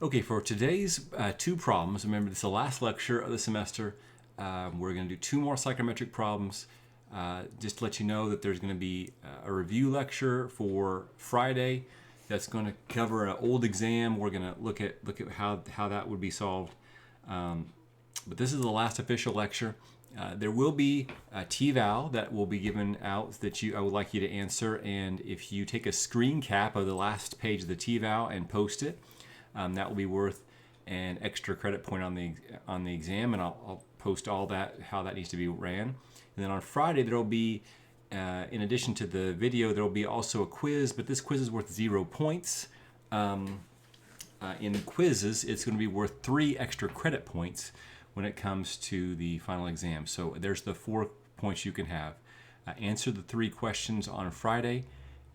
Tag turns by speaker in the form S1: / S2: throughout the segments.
S1: Okay, for today's two problems, remember this is the last lecture of the semester. We're going to do two more psychometric problems. Just to let you know that there's going to be a review lecture for Friday that's going to cover an old exam. We're going to look at how that would be solved. But this is the last official lecture. There will be a T-Val that will be given out that I would like you to answer, and if you take a screen cap of the last page of the T-Val and post it, that will be worth an extra credit point on the exam, and I'll post all that, how that needs to be ran. And then on Friday there will be, in addition to the video, there will be also a quiz, but this quiz is worth 0 points. In quizzes, it's going to be worth 3 extra credit points when it comes to the final exam. So there's the 4 points you can have. Answer the 3 questions on Friday,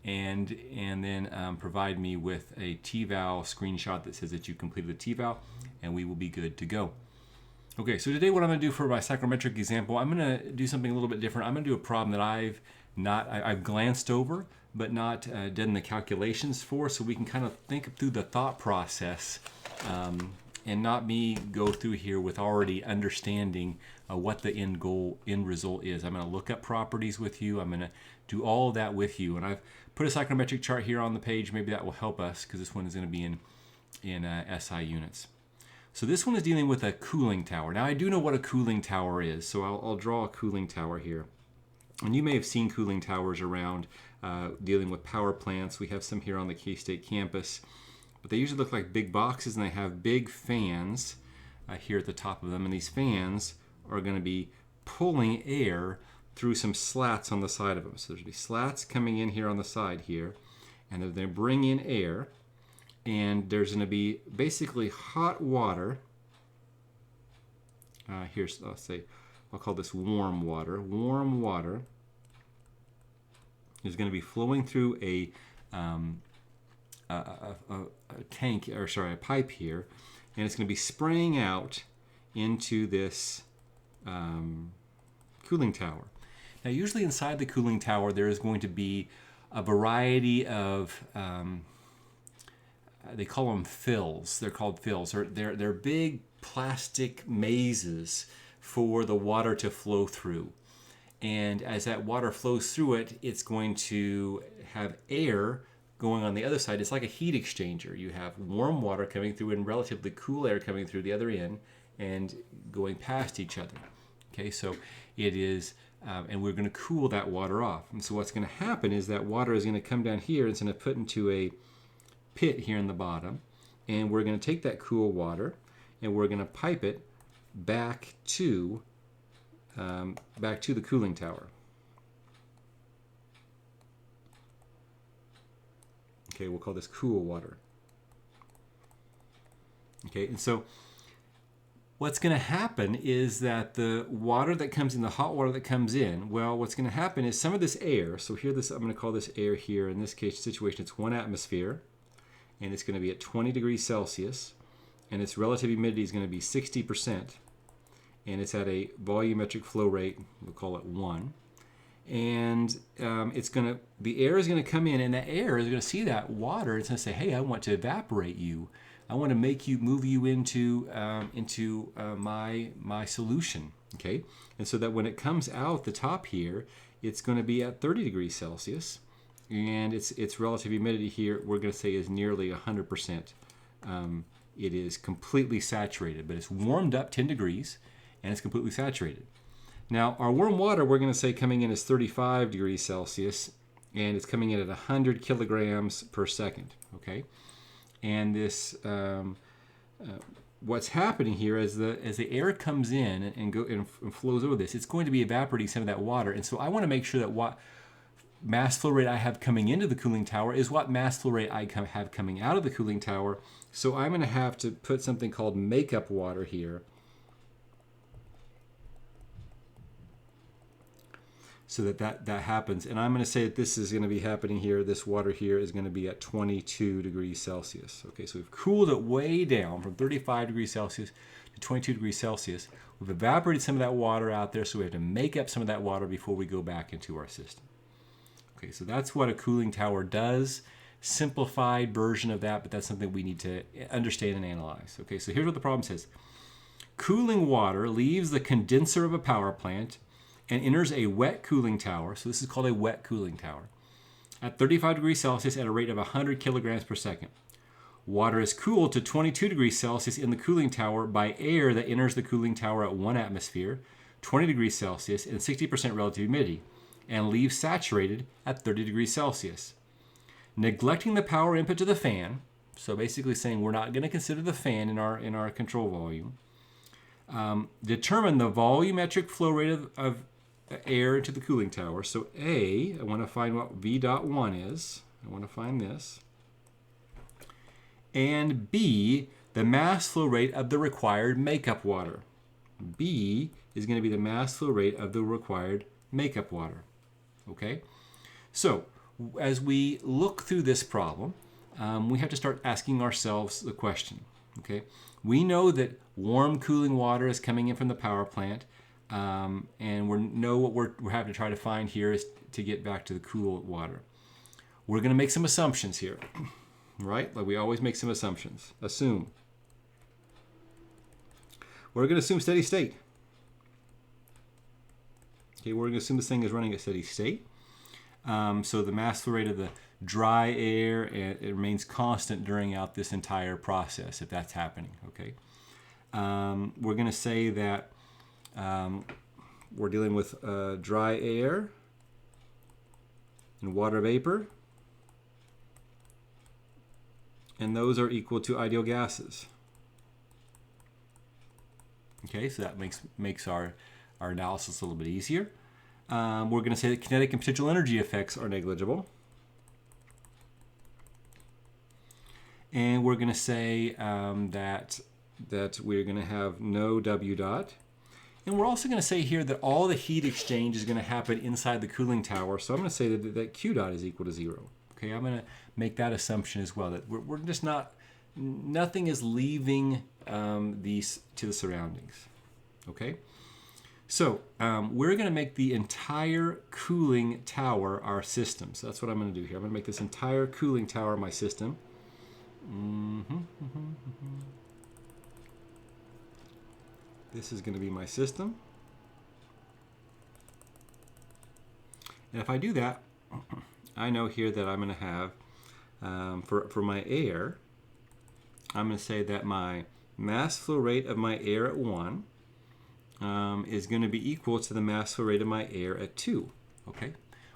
S1: and then provide me with a T-Val screenshot that says that you completed the T-Val, and we will be good to go. Okay, so today what I'm going to do for my psychometric example, I'm going to do something a little bit different. I'm going to do a problem that I've glanced over, but not done the calculations for, so we can kind of think through the thought process, and not me go through here with already understanding what the end result is. I'm going to look up properties with you. I'm going to do all of that with you, and I've put a psychometric chart here on the page. Maybe that will help us, because this one is going to be in SI units. So this one is dealing with a cooling tower. Now I do know what a cooling tower is, so I'll draw a cooling tower here. And you may have seen cooling towers around dealing with power plants. We have some here on the K-State campus, but they usually look like big boxes, and they have big fans here at the top of them, and these fans are going to be pulling air through some slats on the side of them. So there's going to be slats coming in here on the side here, and they're going to bring in air, and there's going to be basically hot water. Here's, I'll call this warm water. Warm water is going to be flowing through a tank, or sorry, a pipe here, and it's going to be spraying out into this cooling tower. Now, usually inside the cooling tower, there is going to be a variety of, they call them fills. They're called fills. They're big plastic mazes for the water to flow through. And as that water flows through it, it's going to have air going on the other side. It's like a heat exchanger. You have warm water coming through and relatively cool air coming through the other end and going past each other. Okay, so it is, and we're going to cool that water off. And so what's going to happen is that water is going to come down here. It's going to put into a pit here in the bottom, and we're going to take that cool water and we're going to pipe it back to the cooling tower. Okay, we'll call this cool water. Okay, and so what's going to happen is that the water that comes in, the hot water that comes in, well, what's going to happen is some of this air, so here I'm going to call this air here, in this case situation, it's 1 atmosphere, and it's going to be at 20 degrees Celsius, and its relative humidity is going to be 60%, and it's at a volumetric flow rate, we'll call it 1. And the air is going to come in, and the air is going to see that water. It's going to say, "Hey, I want to evaporate you. I want to move you into my solution." Okay, and so that when it comes out the top here, it's going to be at 30 degrees Celsius, and its relative humidity here we're going to say is nearly 100%. It is completely saturated, but it's warmed up 10 degrees, and it's completely saturated. Now, our warm water, we're going to say coming in is 35 degrees Celsius, and it's coming in at 100 kilograms per second, okay? And this, what's happening here as the air comes in and flows over this, it's going to be evaporating some of that water. And so I want to make sure that what mass flow rate I have coming into the cooling tower is what mass flow rate I have coming out of the cooling tower. So I'm going to have to put something called makeup water here, so that happens. And I'm going to say that this is going to be happening here. This water here is going to be at 22 degrees Celsius. Okay, so we've cooled it way down from 35 degrees Celsius to 22 degrees Celsius. We've evaporated some of that water out there, so we have to make up some of that water before we go back into our system. Okay, so that's what a cooling tower does. simplified version of that, but that's something we need to understand and analyze. Okay, so here's what the problem says. Cooling water leaves the condenser of a power plant and enters a wet cooling tower. So this is called a wet cooling tower at 35 degrees Celsius at a rate of 100 kilograms per second. Water is cooled to 22 degrees Celsius in the cooling tower by air that enters the cooling tower at 1 atmosphere, 20 degrees Celsius, and 60% relative humidity, and leaves saturated at 30 degrees Celsius. Neglecting the power input to the fan, so basically saying we're not going to consider the fan in our control volume, determine the volumetric flow rate of air into the cooling tower. So A, I want to find what V dot 1 is. I want to find this. And B, the mass flow rate of the required makeup water. B is going to be the mass flow rate of the required makeup water. Okay? So as we look through this problem, we have to start asking ourselves the question. Okay? We know that warm cooling water is coming in from the power plant, and we know what we're having to try to find here is to get back to the cool water. We're going to make some assumptions here, right? Like we always make some assumptions. Assume. We're going to assume steady state. Okay, we're going to assume this thing is running at steady state. So the mass flow rate of the dry air, it remains constant during out this entire process, if that's happening. Okay, we're going to say that we're dealing with dry air and water vapor, and those are equal to ideal gases. Okay, so that makes our analysis a little bit easier. We're going to say that kinetic and potential energy effects are negligible. And we're going to say that we're going to have no W dot. And we're also going to say here that all the heat exchange is going to happen inside the cooling tower. So I'm going to say that Q dot is equal to 0. Okay, I'm going to make that assumption as well, that we're just nothing is leaving these to the surroundings. Okay, so we're going to make the entire cooling tower our system. So that's what I'm going to do here. I'm going to make this entire cooling tower my system. This is going to be my system. And if I do that, I know here that I'm going to have, for my air, I'm going to say that my mass flow rate of my air at 1 is going to be equal to the mass flow rate of my air at 2. Okay,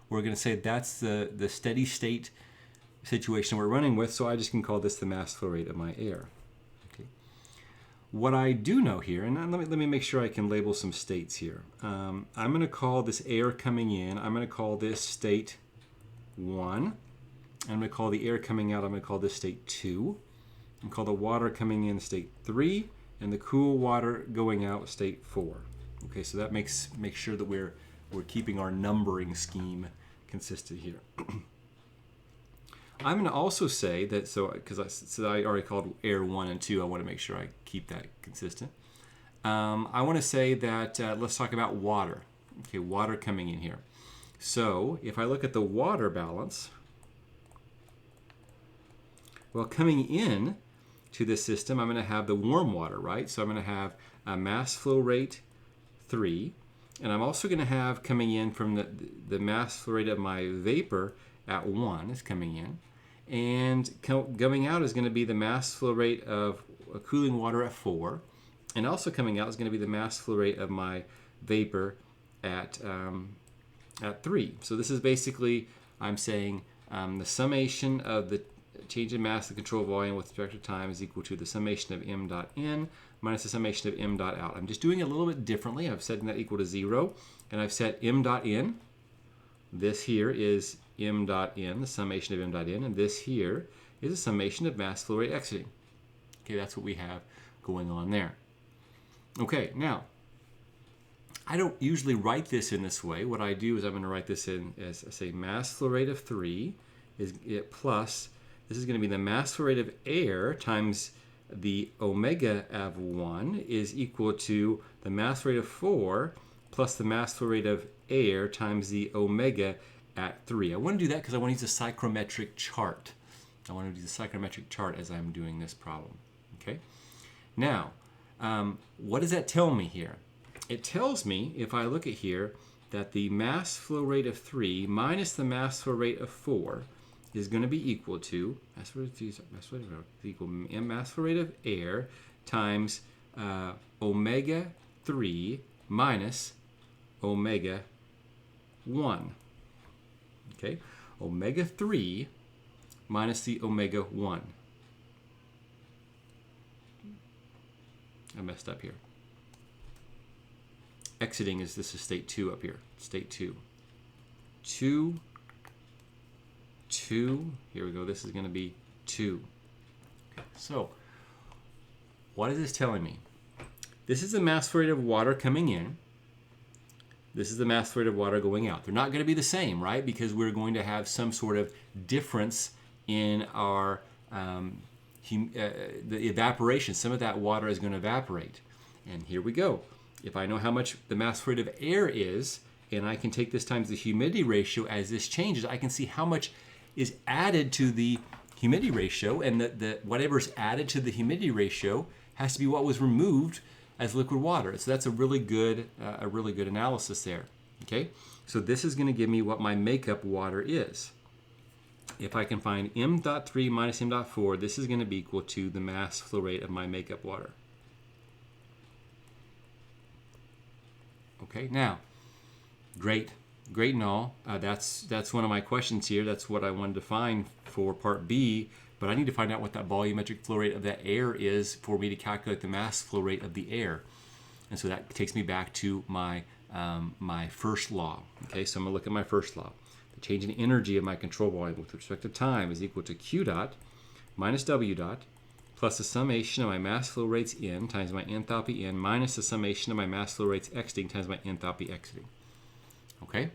S1: we're going to say that's the steady state situation we're running with, so I just can call this the mass flow rate of my air. Okay. What I do know here, and let me make sure I can label some states here. I'm going to call this air coming in, I'm going to call this state 1. I'm going to call the air coming out, I'm going to call this state 2. I'm going to call the water coming in state 3, and the cool water going out state 4. Okay, so that makes sure that we're keeping our numbering scheme consistent here. I'm going to also say that, because I already called air 1 and 2, I want to make sure I keep that consistent. I want to say that, let's talk about water. Okay, water coming in here. So if I look at the water balance, well, coming in to this system, I'm going to have the warm water, right? So I'm going to have a mass flow rate 3, and I'm also going to have coming in from the mass flow rate of my vapor at 1 is coming in, and going out is going to be the mass flow rate of cooling water at 4, and also coming out is going to be the mass flow rate of my vapor at 3. So this is basically, I'm saying the summation of the change in mass of the control volume with respect to time is equal to the summation of m dot in minus the summation of m dot out. I'm just doing it a little bit differently. I've set that equal to 0, and I've set m dot in. This here is m dot in, the summation of m dot in, and this here is a summation of mass flow rate exiting. Okay, that's what we have going on there. Okay, now, I don't usually write this in this way. What I do is I'm going to write this in as, say, mass flow rate of 3 is it plus, this is going to be the mass flow rate of air times the omega of 1 is equal to the mass rate of 4 plus the mass flow rate of air times the omega at 3. I want to do that because I want to use a psychrometric chart. I want to do the psychrometric chart as I'm doing this problem. Okay. Now, what does that tell me here? It tells me, if I look at here, that the mass flow rate of 3 minus the mass flow rate of 4 is going to be equal to mass flow rate of air times omega 3 minus omega 1. Okay, omega 3 minus the omega 1. I messed up here. Exiting this is state 2 up here. State 2. 2. Here we go. This is going to be 2. Okay, so, what is this telling me? This is the mass flow rate of water coming in. This is the mass flow rate of water going out. They're not going to be the same, right? Because we're going to have some sort of difference in our the evaporation. Some of that water is going to evaporate. And here we go. If I know how much the mass flow rate of air is, and I can take this times the humidity ratio as this changes, I can see how much is added to the humidity ratio, and whatever is added to the humidity ratio has to be what was removed as liquid water. So that's a really good analysis there. Okay, so this is going to give me what my makeup water is. If I can find m.3 minus m.4, this is going to be equal to the mass flow rate of my makeup water. Okay, now, great and all. That's one of my questions here. That's what I wanted to find for part B, but I need to find out what that volumetric flow rate of that air is for me to calculate the mass flow rate of the air. And so that takes me back to my my first law. Okay, so I'm going to look at my first law. The change in energy of my control volume with respect to time is equal to Q dot minus W dot plus the summation of my mass flow rates in times my enthalpy in minus the summation of my mass flow rates exiting times my enthalpy exiting. Okay,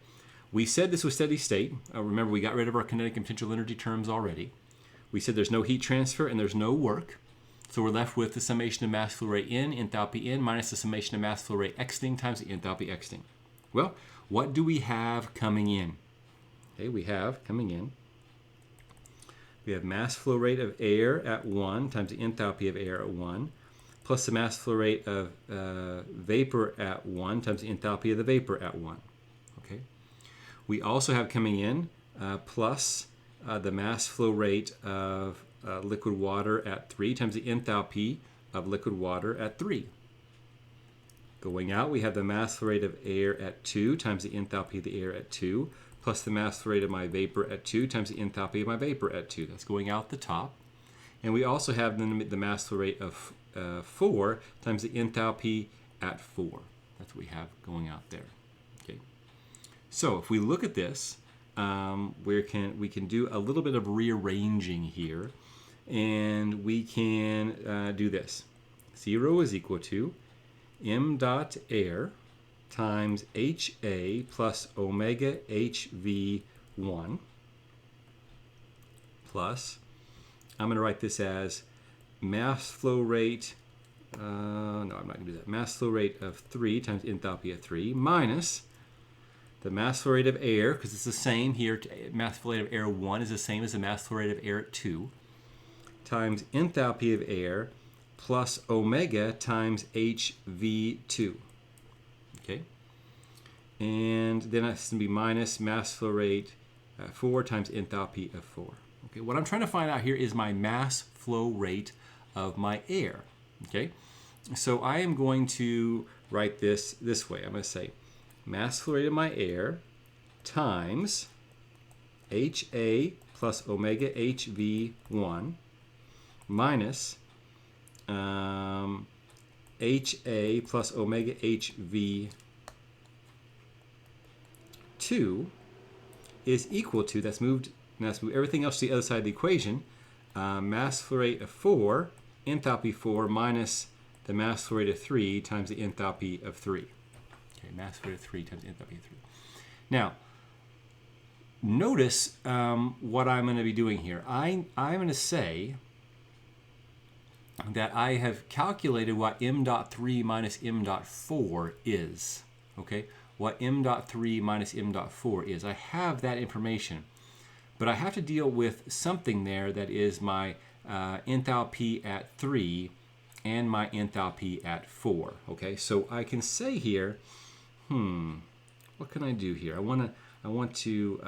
S1: we said this was steady state. Remember, we got rid of our kinetic and potential energy terms already. We said there's no heat transfer and there's no work. So we're left with the summation of mass flow rate in, enthalpy in, minus the summation of mass flow rate exiting times the enthalpy exiting. Well, what do we have coming in? Okay, we have coming in, we have mass flow rate of air at 1 times the enthalpy of air at 1, plus the mass flow rate of vapor at 1 times the enthalpy of the vapor at 1. Okay. We also have coming in plus the mass flow rate of liquid water at 3 times the enthalpy of liquid water at 3. Going out, we have the mass flow rate of air at 2 times the enthalpy of the air at 2, plus the mass flow rate of my vapor at 2 times the enthalpy of my vapor at 2. That's going out the top. And we also have the mass flow rate of 4 times the enthalpy at 4. That's what we have going out there. Okay. So if we look at this, we can do a little bit of rearranging here, and we can do this. 0 is equal to m dot air times HA plus omega HV1 plus, I'm going to write this as mass flow rate, no, I'm not going to do that, mass flow rate of 3 times enthalpy of 3 minus the mass flow rate of air, because it's the same here, mass flow rate of air 1 is the same as the mass flow rate of air at 2, times enthalpy of air plus omega times HV2. Okay, and then that's going to be minus mass flow rate 4 times enthalpy of 4. Okay, what I'm trying to find out here is my mass flow rate of my air. Okay, so I am going to write this way. I'm going to say mass flow rate of my air times HA plus omega HV1 minus HA plus omega HV2 is equal to, let's move everything else to the other side of the equation, mass flow rate of 4, enthalpy 4 minus the mass flow rate of 3 times the enthalpy of 3. Okay, mass flow rate of 3 times the enthalpy of 3. Now, notice what I'm going to be doing here. I'm going to say that I have calculated what m.3 minus m.4 is. Okay, what m.3 minus m.4 is. I have that information, but I have to deal with something there that is my enthalpy at 3 and my enthalpy at 4. Okay, so I can say here, what can I do here? I want to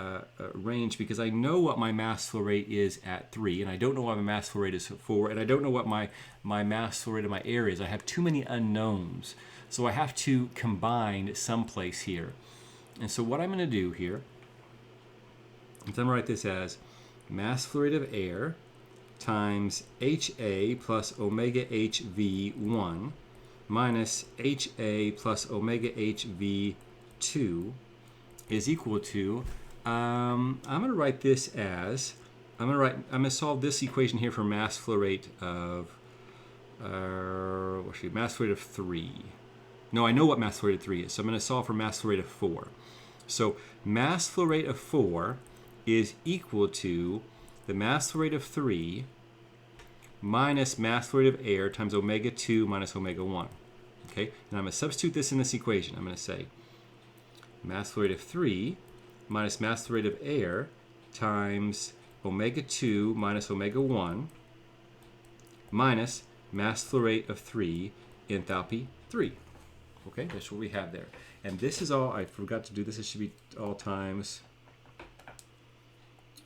S1: range, because I know what my mass flow rate is at 3, and I don't know what my mass flow rate is at 4, and I don't know what my mass flow rate of my air is. I have too many unknowns. So I have to combine someplace here. And so what I'm going to do here is I'm going to write this as mass flow rate of air times HA plus omega HV1 minus HA plus omega HV2 is equal to, I'm going to write this as, I'm going to solve this equation here for mass flow rate of, mass flow rate of 3. No, I know what mass flow rate of 3 is, so I'm going to solve for mass flow rate of 4. So mass flow rate of 4 is equal to the mass flow rate of 3 minus mass flow rate of air times omega 2 minus omega 1. Okay, and I'm going to substitute this in this equation. I'm going to say mass flow rate of 3 minus mass flow rate of air times omega 2 minus omega 1 minus mass flow rate of 3 enthalpy 3. Okay, that's what we have there. And this is all, I forgot to do this, it should be all times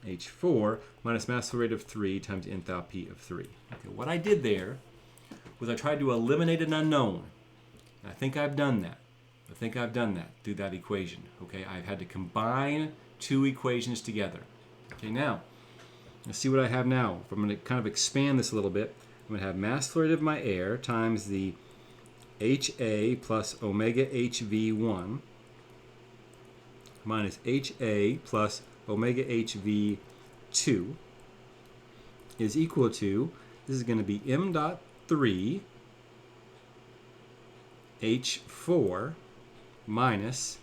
S1: H4 minus mass flow rate of 3 times enthalpy of 3. Okay, what I did there was I tried to eliminate an unknown. And I think I've done that. Through that equation. Okay, I've had to combine two equations together. Okay, now, let's see what I have now. If I'm going to kind of expand this a little bit, I'm going to have mass flow rate of my air times the HA plus omega HV1 minus HA plus omega HV2 is equal to, this is going to be m dot 3 H4 minus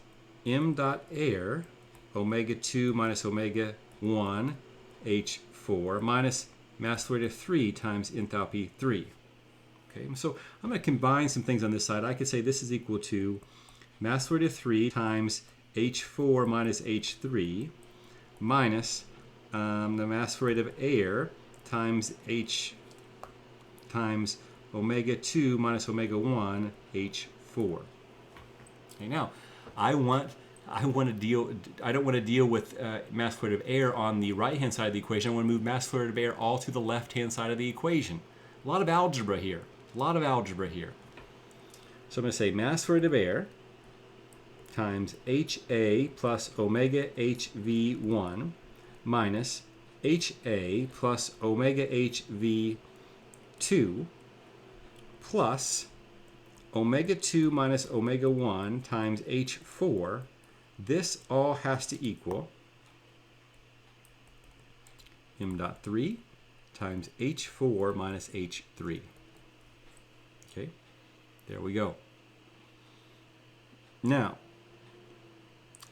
S1: m dot air omega 2 minus omega 1 H4 minus mass flow rate of 3 times enthalpy 3. Okay, so I'm going to combine some things on this side. I could say this is equal to mass flow rate of 3 times H4 minus H3 minus the mass flow rate of air times H times omega 2 minus omega 1 H4. Okay, now I don't want to deal with mass flow rate of air on the right hand side of the equation. I want to move mass flow rate of air all to the left hand side of the equation. A lot of algebra here. So I'm going to say mass flow rate of air times HA plus omega HV1 minus HA plus omega HV2 plus omega 2 minus omega 1 times H4. This all has to equal m dot 3 times H4 minus H3. Okay, there we go. Now,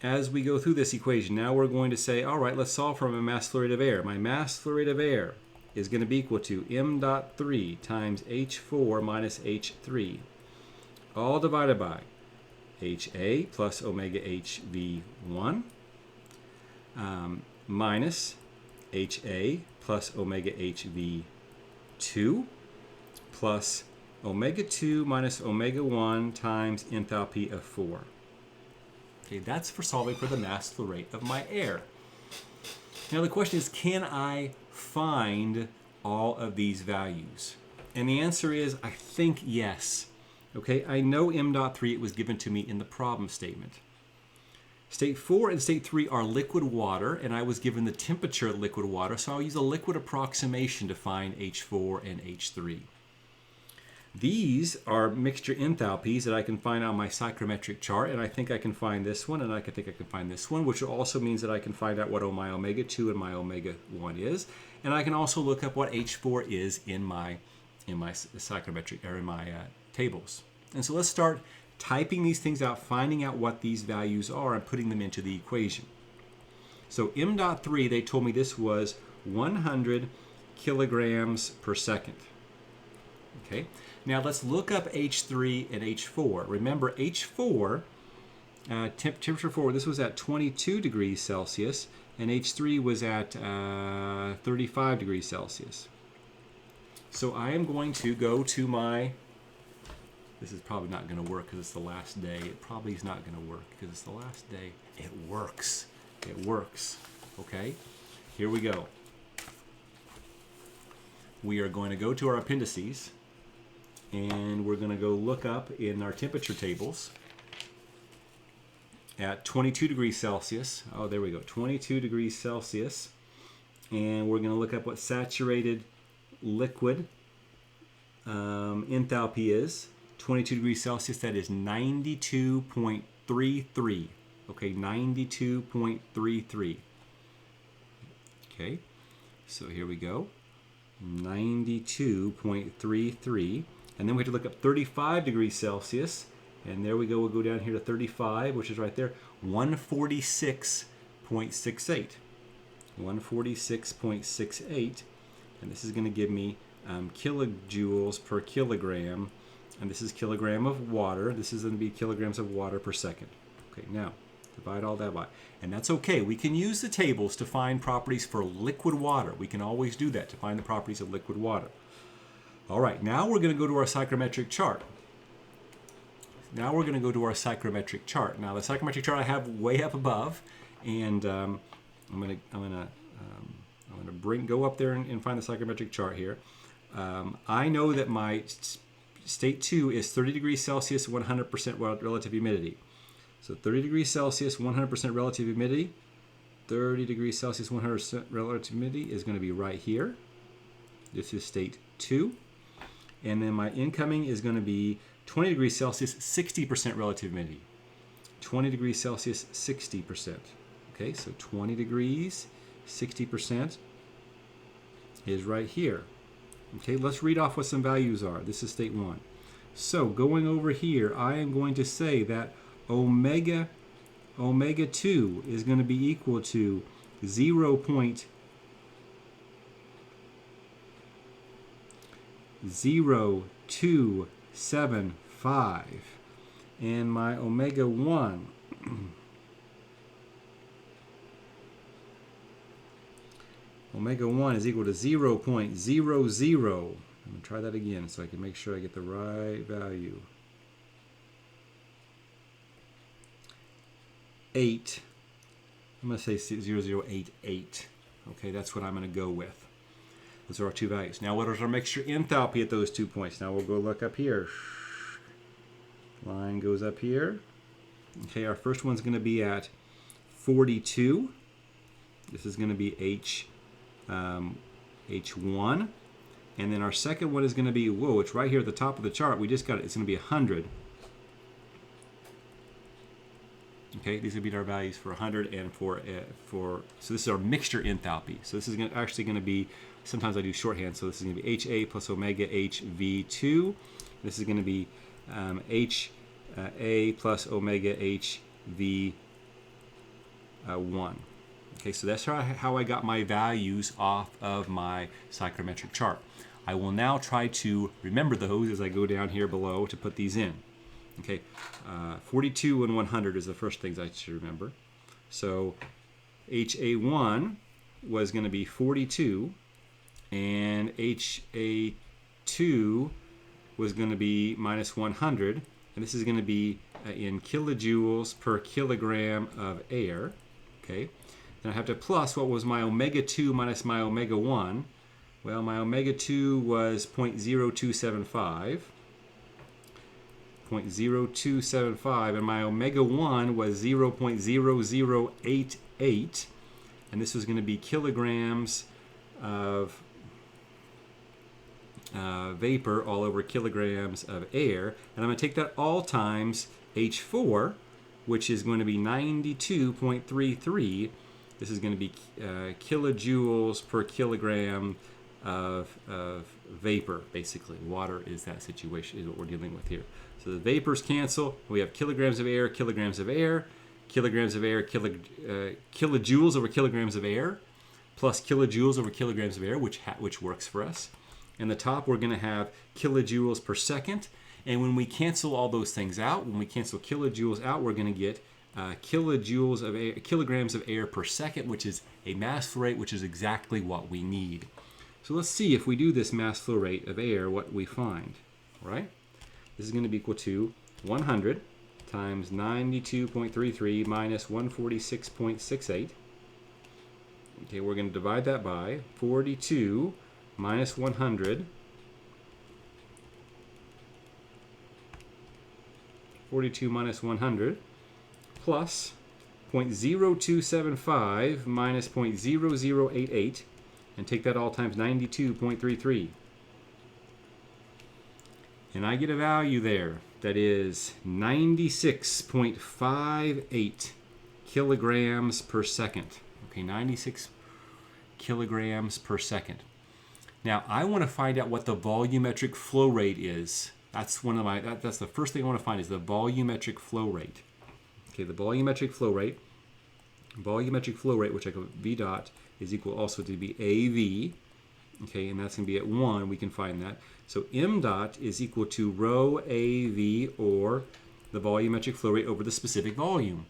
S1: as we go through this equation, now we're going to say, all right, let's solve for my mass flow rate of air. My mass flow rate of air is going to be equal to m dot 3 times H4 minus H3, all divided by HA plus omega HV1 minus HA plus omega HV2 plus omega 2 minus omega 1 times enthalpy of 4. Okay, that's for solving for the mass flow rate of my air. Now the question is, can I find all of these values? And the answer is, I think yes. Okay, I know m dot 3, it was given to me in the problem statement. State 4 and state 3 are liquid water, and I was given the temperature of liquid water, so I'll use a liquid approximation to find H4 and H3. These are mixture enthalpies that I can find on my psychrometric chart, and I think I can find this one, and I think I can find this one, which also means that I can find out what my omega 2 and my omega 1 is, and I can also look up what H4 is in my psychrometric, or in my tables. And so let's start typing these things out, finding out what these values are, and putting them into the equation. So m dot 3, they told me this was 100 kilograms per second. Okay, now let's look up H3 and H4. Remember, H4 Temperature 4, this was at 22 degrees Celsius, and H3 was at 35 degrees Celsius. So I am going to go to my, this is probably not going to work because it's the last day. It probably is not going to work because it's the last day. It works. It works. Okay, here we go. We are going to go to our appendices, and we're going to go look up in our temperature tables at 22 degrees Celsius. Oh, there we go, 22 degrees Celsius. And we're going to look up what saturated liquid enthalpy is. 22 degrees Celsius, that is 92.33. Okay, 92.33. Okay, so here we go. 92.33. And then we have to look up 35 degrees Celsius. And there we go. We'll go down here to 35, which is right there. 146.68. 146.68. And this is going to give me kilojoules per kilogram. And this is kilogram of water. This is going to be kilograms of water per second. Okay, now divide all that by. And that's okay. We can use the tables to find properties for liquid water. We can always do that to find the properties of liquid water. All right, now we're going to go to our psychrometric chart. Now we're going to go to our psychrometric chart. Now the psychrometric chart I have way up above, and I'm going to go up there and find the psychrometric chart here. I know that my state 2 is 30 degrees Celsius, 100% relative humidity. So 30 degrees Celsius, 100% relative humidity. 30 degrees Celsius, 100% relative humidity is going to be right here. This is state 2. And then my incoming is going to be 20 degrees Celsius, 60% relative humidity. 20 degrees Celsius, 60%. Okay, so 20 degrees, 60% is right here. Okay, let's read off what some values are. This is state 1. So going over here, I am going to say that omega 2 is going to be equal to 0.0275, and my omega 1 is equal to 0.00. I'm going to try that again so I can make sure I get the right value. 8. I'm going to say 0088. Okay, that's what I'm going to go with. Those are our two values. Now, what is our mixture enthalpy at those 2 points? Now, we'll go look up here. Line goes up here. Okay, our first one's going to be at 42. This is going to be H1. And then our second one is going to be, whoa, it's right here at the top of the chart. We just got it. It's going to be 100. Okay, these would be our values for 100 and for so this is our mixture enthalpy. So this is actually going to be, sometimes I do shorthand, so this is going to be HA plus omega HV2. This is going to be HA plus omega HV1. Okay, so that's how I got my values off of my psychrometric chart. I will now try to remember those as I go down here below to put these in. Okay, 42 and 100 is the first things I should remember. So HA1 was going to be 42, and HA2 was going to be minus 100, and this is going to be in kilojoules per kilogram of air. Okay, then I have to plus what was my omega 2 minus my omega 1. Well, my omega 2 was 0.0275. 0.0275, and my omega 1 was 0.0088, and this was going to be kilograms of vapor all over kilograms of air, and I'm going to take that all times H4, which is going to be 92.33. This is going to be kilojoules per kilogram of vapor, basically. Water is that situation, is what we're dealing with here. So the vapors cancel. We have kilograms of air, kilograms of air, kilograms of air, kilojoules over kilograms of air, plus kilojoules over kilograms of air, which works for us. And the top, we're going to have kilojoules per second. And when we cancel all those things out, when we cancel kilojoules out, we're going to get kilograms of air per second, which is a mass flow rate, which is exactly what we need. So let's see if we do this mass flow rate of air, what we find, right? This is going to be equal to 100 times 92.33 minus 146.68. Okay, we're going to divide that by 42 minus 100. 42 minus 100 plus 0.0275 minus 0.0088, and take that all times 92.33. And I get a value there that is 96.58 kilograms per second. Okay, 96 kilograms per second. Now, I want to find out what the volumetric flow rate is. That's one of my. That's the first thing I want to find is the volumetric flow rate. Okay, the volumetric flow rate. Volumetric flow rate, which I call V dot, is equal also to be AV. Okay, and that's going to be at 1. We can find that. So M dot is equal to rho AV, or the volumetric flow rate over the specific volume.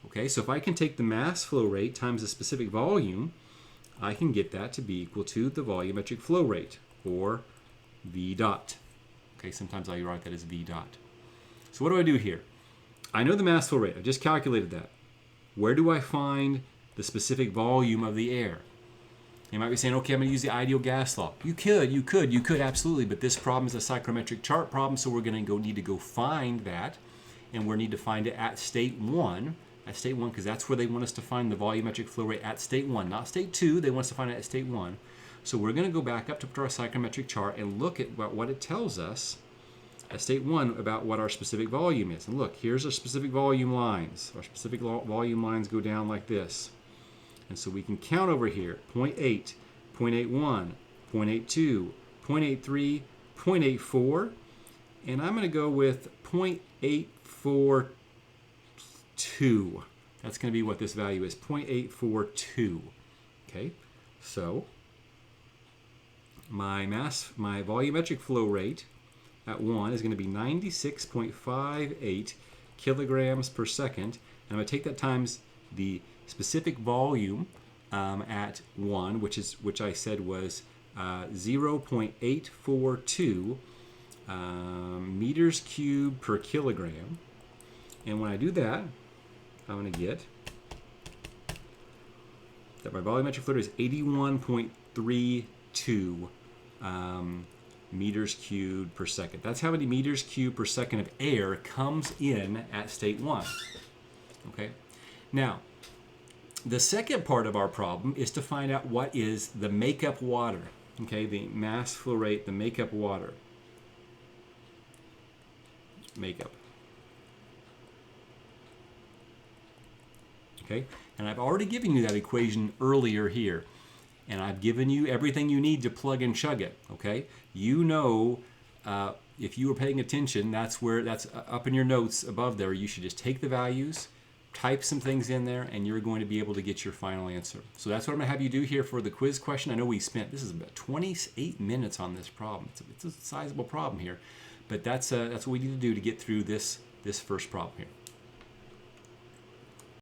S1: Okay, so if I can take the mass flow rate times the specific volume, I can get that to be equal to the volumetric flow rate, or V dot. Okay, sometimes I write that as V dot. So what do I do here? I know the mass flow rate. I just calculated that. Where do I find the specific volume of the air? You might be saying, okay, I'm going to use the ideal gas law. You could, absolutely, but this problem is a psychrometric chart problem, so we're going to need to go find that, and we need to find it at state 1. At state 1, because that's where they want us to find the volumetric flow rate at state 1, not state 2. They want us to find it at state 1. So we're going to go back up to our psychrometric chart and look at what it tells us at state 1 about what our specific volume is. And look, here's our specific volume lines. Our specific volume lines go down like this. And so we can count over here, 0.8, 0.81, 0.82, 0.83, 0.84, and I'm going to go with 0.842. That's going to be what this value is, 0.842. Okay, so my volumetric flow rate at 1 is going to be 96.58 kilograms per second, and I'm going to take that times the specific volume at 1, which I said was 0.842 meters cubed per kilogram. And when I do that, I'm going to get that my volumetric flow rate is 81.32 meters cubed per second. That's how many meters cubed per second of air comes in at state 1. Okay. Now, the second part of our problem is to find out what is the makeup water. Okay, the mass flow rate, the makeup water. Makeup. Okay, and I've already given you that equation earlier here. And I've given you everything you need to plug and chug it. Okay, you know, if you were paying attention, that's up in your notes above there. You should just take the values, type some things in there, and you're going to be able to get your final answer. So that's what I'm going to have you do here for the quiz question. I know this is about 28 minutes on this problem. It's a sizable problem here, but that's what we need to do to get through this first problem here.